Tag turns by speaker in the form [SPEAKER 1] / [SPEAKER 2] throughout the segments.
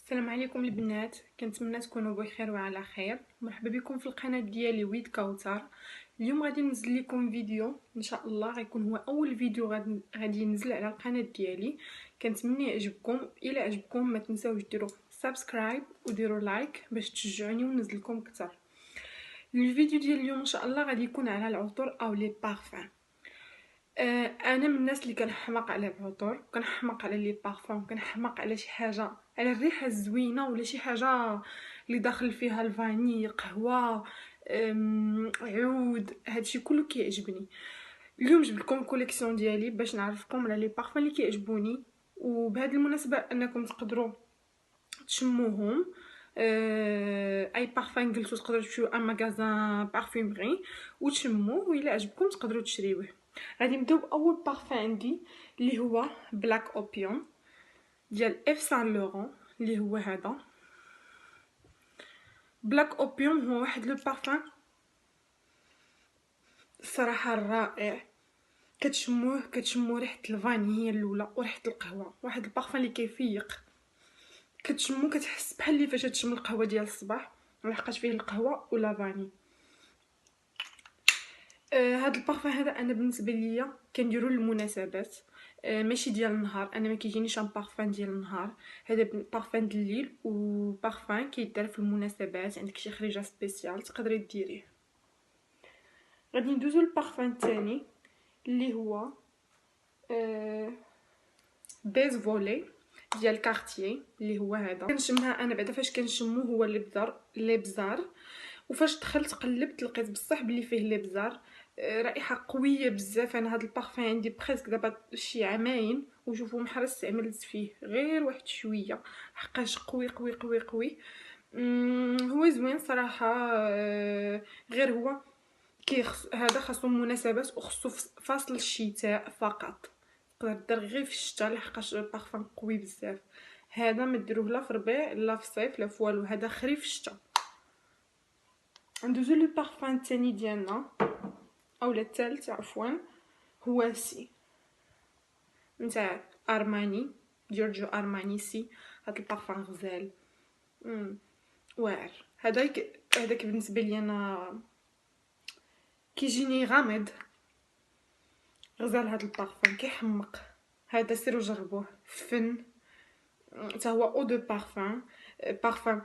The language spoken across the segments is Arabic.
[SPEAKER 1] السلام عليكم البنات، كنتمنى تكونوا بخير وعلى خير. مرحبا بكم في القناه ديالي ويد كوثر. اليوم غادي ننزل لكم فيديو ان شاء الله غيكون هو اول فيديو غادي ينزل على القناه ديالي. كنتمنى يعجبكم. الى عجبكم ما تنساوش ديروا سبسكرايب وديروا لايك باش تشجعوني وننزل لكم اكثر. الفيديو ديال اليوم ان شاء الله غادي يكون على العطور او لي بارفان. انا من الناس اللي كنحماق على العطور، كنحماق على لي بارفان، كنحماق على شي حاجه، على الريحه الزوينه ولا شي حاجه اللي داخل فيها الفاني، قهوه، عود، هادشي كله كيعجبني. اليوم جبت لكم الكوليكسيون ديالي باش نعرفكم على لي بارفان اللي كيعجبوني، وبهذه المناسبه انكم تقدروا تشموهم. اي بارفان قلتو تقدروا تمشيو ان ماغازان بارفيمري وتشموه، وإلا عجبكم تقدروا تشريوه. غادي نبداو باول بارفان عندي اللي هو بلاك اوبيوم ديال اف سان لوران، اللي هو هذا. بلاك اوبيوم هو واحد لو بارفان الصراحه رائع. كتشمو ريحه الفانيليا الاولى وريحه القهوه، واحد البارفان اللي كيفيق. كتشمو كتحس بحال اللي فاش تشم القهوه ديال الصباح، لحقاش فيه القهوه ولا فاني. هاد البارفان هذا انا بالنسبه ليا كنديرو للمناسبات، ماشي ديال النهار. انا ما كيجينيش ان بارفان ديال النهار، هذا بارفان د الليل، وبارفان كيدار في المناسبات. عندك شي خريجه سبيسيال تقدري ديريه. غادي ندوزو للبارفان الثاني اللي هو بيز فولي ديال كارتيي، اللي هو هذا. كنشمها انا بعدا فاش كنشمو هو لي بزار، وفاش دخلت قلبت لقيت بصح بلي فيه لي بزار. رائحه قويه بزاف. انا هاد البارفان عندي بريسك دابا شي عامين، وشوفوا محال استعملت فيه غير واحد شويه، حقاش قوي قوي قوي قوي. هو زوين صراحه. غير هو هذا خاصو مناسبات وخصو فصل الشتاء فقط. تقدر دير غير في الشتاء لحقاش البارفان قوي بزاف. هذا ما ديروه لا في الربيع لا في الصيف لا في والو، هذا خريف في الشتاء. ندوزو لو بارفان الثاني ديالنا اولا الثالث عفوا، هو سي نتاع ارماني، جورجيو ارماني سي. هاد البارفان غزال واعر. هذاك بالنسبه لي انا كيجيني غامض. غزال هاد البارفان كيحمق. هذا سيرو جربوه فن. حتى هو او دو بارفان. بارفان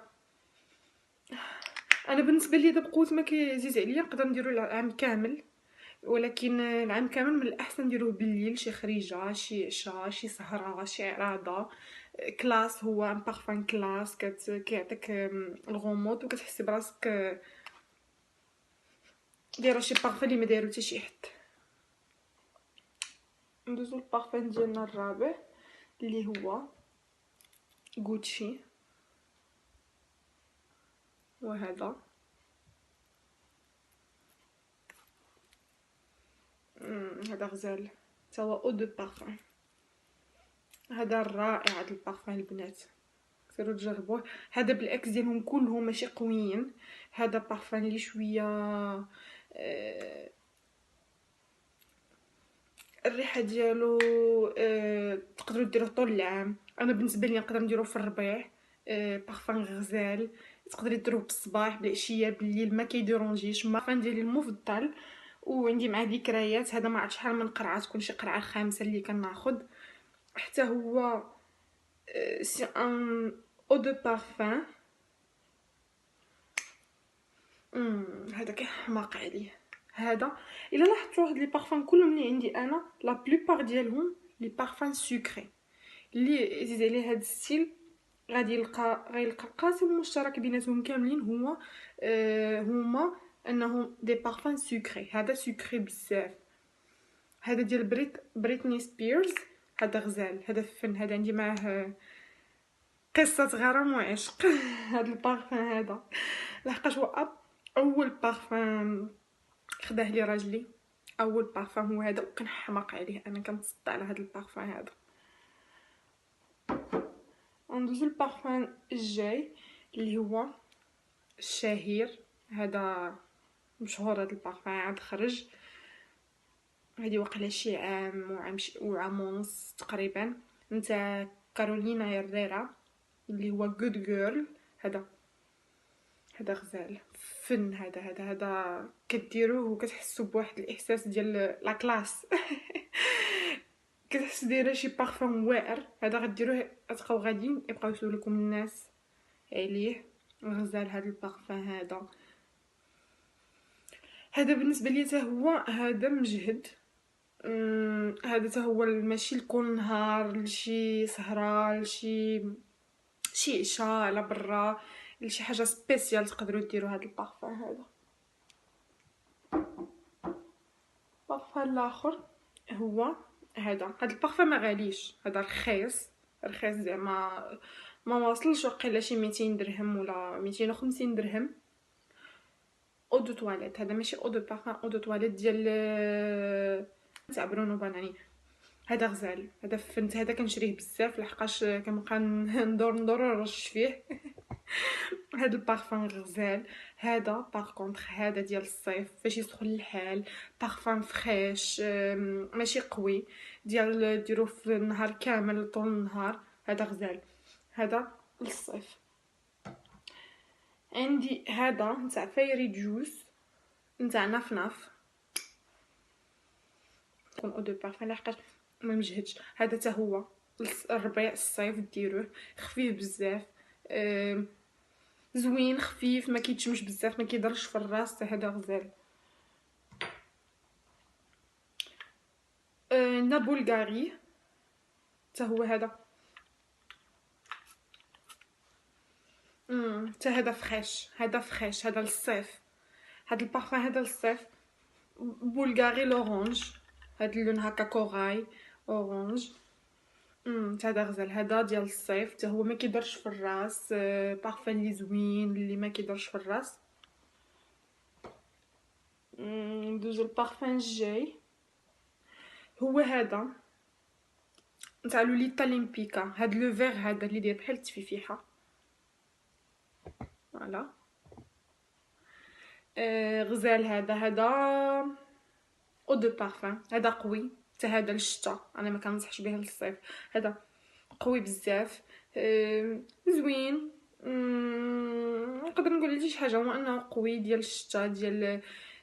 [SPEAKER 1] انا بالنسبه لي دابا قوت ما كيزيد عليا نقدر نديرو العام كامل، ولكن العام كامل من الاحسن نديروه بالليل، شي خريجه، شي عشاء، شي سهره، شي عراضه. كلاس، هو ان بارفان كلاس كيعطيك الغموض وكتحسي براسك دايره شي بارفان اللي ما دايرو حتى شي حد. ندوزو البارفان ديالنا الرابع اللي هو غوتشي، وهذا هذا غزال حتى هو او دو بارفان. هذا رائع هذا البارفان البنات، سيروا تجربوه. هذا بالاكس ديالهم كلهم ماشي قويين. هذا بارفان لي شويه الريحه ديالو تقدروا ديروه طول العام. انا بالنسبه لي نقدر نديروه في الربيع. بارفان غزال تقدري ديروه بالصباح بالعشيه بالليل، ما كيديرونجيش. بارفان ديالي المفضل وعندي معاه ذكريات. هذا ما عرفت شحال من قرعه، تكون شي قرعه خامسه اللي كناخذ. حتى هو سي ان او دو بارفان. هذا كيحماق عليه. هذا الا لاحظتوا هاد لي بارفان كلهم اللي عندي انا لا بلوبار ديالهم لي بارفان سكري. اللي يزيد عليه هاد الستيل غيلقى القاسم المشترك بيناتهم كاملين هو هما انهم دي بارفان سكري. هذا سكري بزاف. هذا ديال بريتني سبيرز. هذا غزال، هذا فن. هذا عندي معاه قصه غرام وعشق. هذا البارفان هذا لحقاش هو اول بارفان خداه لي راجلي. اول بارفان هو هذا، وكنحماق عليه. انا كنتصدى على هذا البارفان هذا. ندوزو البارفان الجاي اللي هو الشهير. هذا مشهور هذا البارفان، عاد خرج هذه وقيله شي عام وعام ونص تقريبا، نتاع كارولينا هيريرا. اللي هو جود جيرل. هذا غزال فن. هذا كديروه وكتحسوا بواحد الاحساس ديال لا كلاس. كتحس دايره شي بارفان واعر. هذا غديروه غتبقاو غاديين يبقاو يسولكم الناس عليه. غزال هذا البارفان هذا بالنسبه لي حتى هو هذا مجهد. هذا حتى هو ماشي لكل نهار، لشي سهره، شي عشاء على برا، لشي حاجه سبيسيال تقدروا ديروا هذا البارفان هذا. البارفان الاخر هو هذا البارفان ما غاليش، هذا رخيص زعما ما واصلش وقيلا شي 200 درهم ولا 250 درهم. او دو تواليت. هذا ماشي او دو بارفان، او دو تواليت ديال تاع برونو باناني. هذا غزال، هذا فهمت. هذا كنشريه بزاف لحقاش كنبقى ندور نرش فيه. هذا البارفان غزال. هذا باغ كونطخ هذا ديال الصيف فاش يسخن الحال، بارفان فريش ماشي قوي، ديروه في النهار كامل طول النهار. هذا غزال، هذا للصيف. عندي هذا نتاع فايري جوس نتاع نفنف، تكون او دو بارفان لحقاش ما مجهدش. هذا حتى هو الربيع الصيف ديروه، خفيف بزاف، زوين خفيف، ما كيتشمش بزاف، ما كيضرش في الراس. هذا غزال. عندنا بولغاري حتى هو هذا. حتى هذا فريش، هذا للصيف. هذا البارفان هذا للصيف. بولغاري لورانج، هذا اللون هكا كوراي اورانج. هذا غزال، هذا ديال الصيف حتى هو ما كيضرش في الراس. بارفان لي زوين اللي ما كيضرش في الراس. ندوزو البارفان الجاي هو هذا نتاع لوليتا ليمبيكا. هاد لو فيغ هذا اللي داير بحال التفيفيحه، فوالا. غزال هذا او دو بارفان. هذا قوي حتى هذا للشتا، انا ما كنصحش به للصيف. هذا قوي بزاف، زوين. نقدر نقول عليه شي حاجه هو انه قوي ديال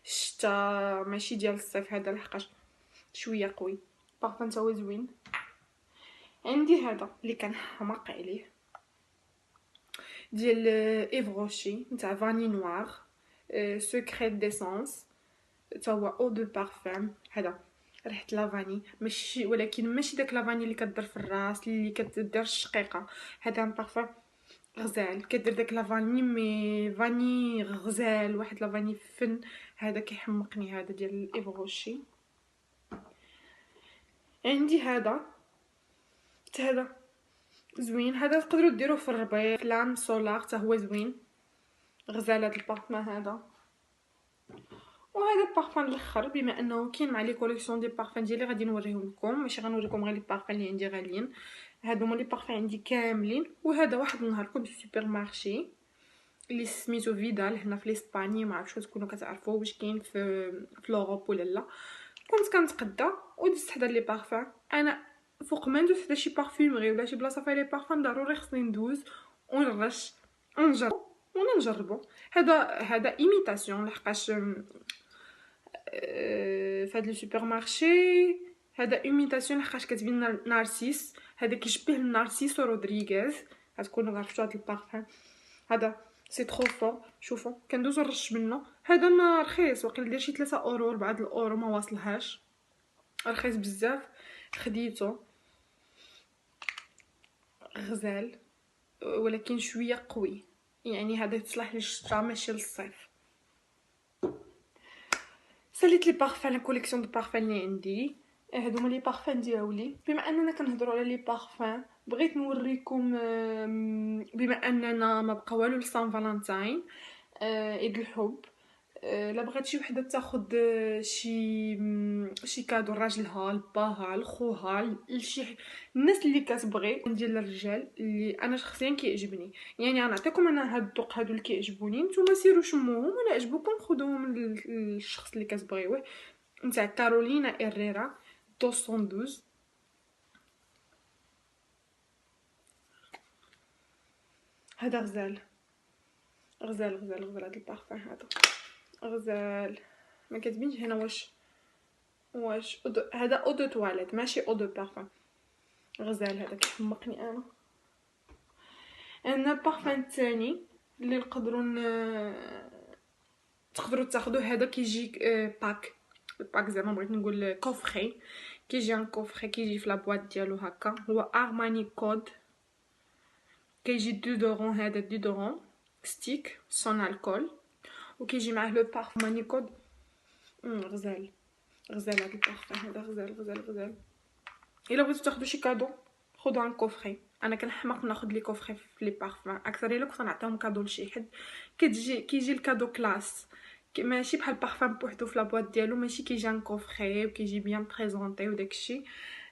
[SPEAKER 1] الشتا ماشي ديال الصيف. هذا لحقاش شويه قوي. بارفان تا هو زوين. عندي هذا اللي كنحماق عليه ديال ايف روشي نتاع فاني نوار، سكريت ديسونس. تا هو او دو بارفان. هذا ريحه لافاني ماشي، ولكن ماشي داك لافاني اللي كدير في الراس اللي كدير الشقيقه. هذا بارفان غزال كدير داك لافاني مي فاني غزال، واحد لافاني فن. هذا كيحمقني. هذا ديال ايف روشي. عندي هذا زوين. هذا تقدروا ديروه في الربيع، فلام سولار حتى هو زوين. غزال هذا البارفان هذا. وهذا البارفان الاخر، بما انه كاين مع لي كوليكسيون دي بارفان ديالي غادي نوريهم لكم، ماشي غنوريكم غير لي بارفان اللي عندي غاليين. هادو هما لي بارفان عندي كاملين. وهذا واحد النهار كنت في السوبر مارشي اللي سميتو فيدال هنا في اسبانيا، ما عرفتش تكونوا كتعرفوا واش كاين في لوروب ولا لا. كنت كنتقدى ودزت حدا لي بارفان. انا فوق ما ندوز حدا شي بارفيمري ولا شي بلاصه فيها لي بارفان ضروري خصني ندوز ونرش ونجربو. هذا ايميتاسيون لحقاش فهاد لو سوبر مارشي هذا ايميتاسيون لحقاش كتبين نارسيس. هذا كيشبه النارسيسو رودريغيز. غتكونوا عرفتوا هاد البارفان هذا سي ترو فور. شوفوا كندوز نرش منه. هذا ما رخيص، واقيلا داير شي 3 اورو 4 الاورو ما واصلهاش، رخيص بزاف. خديته غزال ولكن شويه قوي، يعني هذا يتصلح للشتا ماشي للصيف. ساليت لي بارفان، لا كوليكسيون دو بارفان اللي عندي. هادو هما لي بارفان ديالي. بما اننا كنهضروا على لي بارفان بغيت نوريكم، بما اننا ما بقى والو لسان فالنتاين، عيد الحب. لا بغات شي وحده تاخذ شي كادو لراجلها لباها لخوها لشي الناس اللي كتبغي ديال الرجال اللي انا شخصيا كيعجبني. يعني غنعطيكم انا هاد الذوق هادو اللي كيعجبوني، نتوما سيروا شموهم ولا عجبوكم خذوهم للشخص اللي كتبغيوه. نتاع كارولينا إيريرا 212. هذا غزال غزال غزال غزال. هذا البارفان هذا غزال. ما كاتبينش هنا واش هذا او دو تواليت ماشي او دو بارفان. غزال هذا كيحمقني انا. انا البارفان الثاني اللي تقدروا تاخذوه، هذا كيجي باك زعما بغيت نقول كوفري. كيجي ان كوفري كيجي في لابواط ديالو هكا. هو ارماني كود. كيجي دودورون، هذا دودورون ستيك سون الكول، وكيجي معاه لو بارفان ماني كود. غزال غزال هذا البارفان هذا غزال غزال غزال. الا بغيتو تاخذوا شي كادو خذوا ان كوفري. انا كنحماق ناخذ لي كوفري في لي بارفان اكثر. الا كنت نعطيهم كادو لشي حد كيجي الكادو كلاس، ماشي بحال بارفان بوحدو في لابواط ديالو. ماشي كيجي ان كوفري وكيجي بيان بريزونطي وداكشي.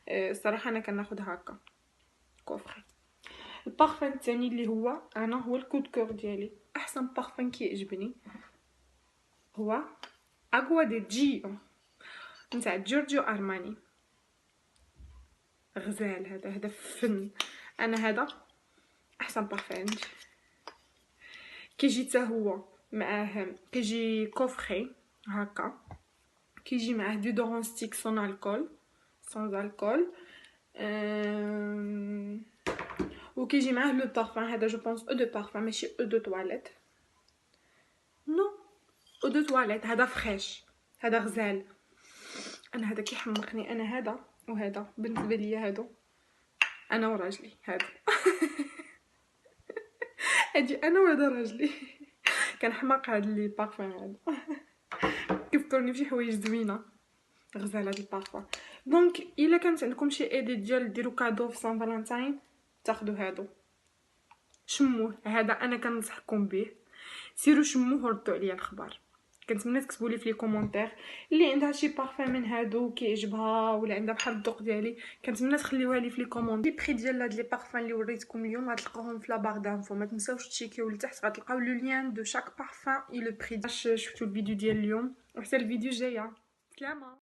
[SPEAKER 1] الصراحه انا كناخذ هكا كوفري. البارفان الثاني اللي هو الكود كور ديالي، احسن بارفان كيعجبني هو اغوا دي جيو نتاع جورجيو ارماني. غزال هذا فن. انا هذا احسن بارفان عندي. كيجي حتى هو معاه كيجي كوفري هكا. كيجي معاه دودورون ستيك سون الكول وكيجي معاه لو بارفان هذا جو بونس او دو بارفان ماشي او دو تواليت. نو او دو تواليت. هذا فريش هذا غزال. انا هذا كيحمقني. انا هذا وهذا بالنسبه ليا هادو انا وراجلي هذا اجي انا وهذا راجلي. كنحماق هاد لي بارفان هذا. كيفطرني بشي حوايج زوينه. غزال هاد البارفان. دونك الا كانت عندكم شي ايدي ديال ديروا كادو في سان فالنتين تاخذوا هادو. شموه هذا انا كنصحكم به. سيروا شموه وردوا عليا الخبر. كنتمنى تكتبوا لي في لي كومونتير اللي عندها شي بارفان من هادو كيعجبها ولا عندها بحال الذوق ديالي. كنتمنى تخليوها لي في لي كومونتير. لي بري ديال هاد لي بارفان اللي وريتكم اليوم غتلقاوهم في لا بار دانفو. ما تنساوش تشيكيو لتحت غتلقاو لو لين دو شاك بارفان اي لو بري. شفتوا الفيديو ديال اليوم وحتى الفيديو الجايه. سلامه.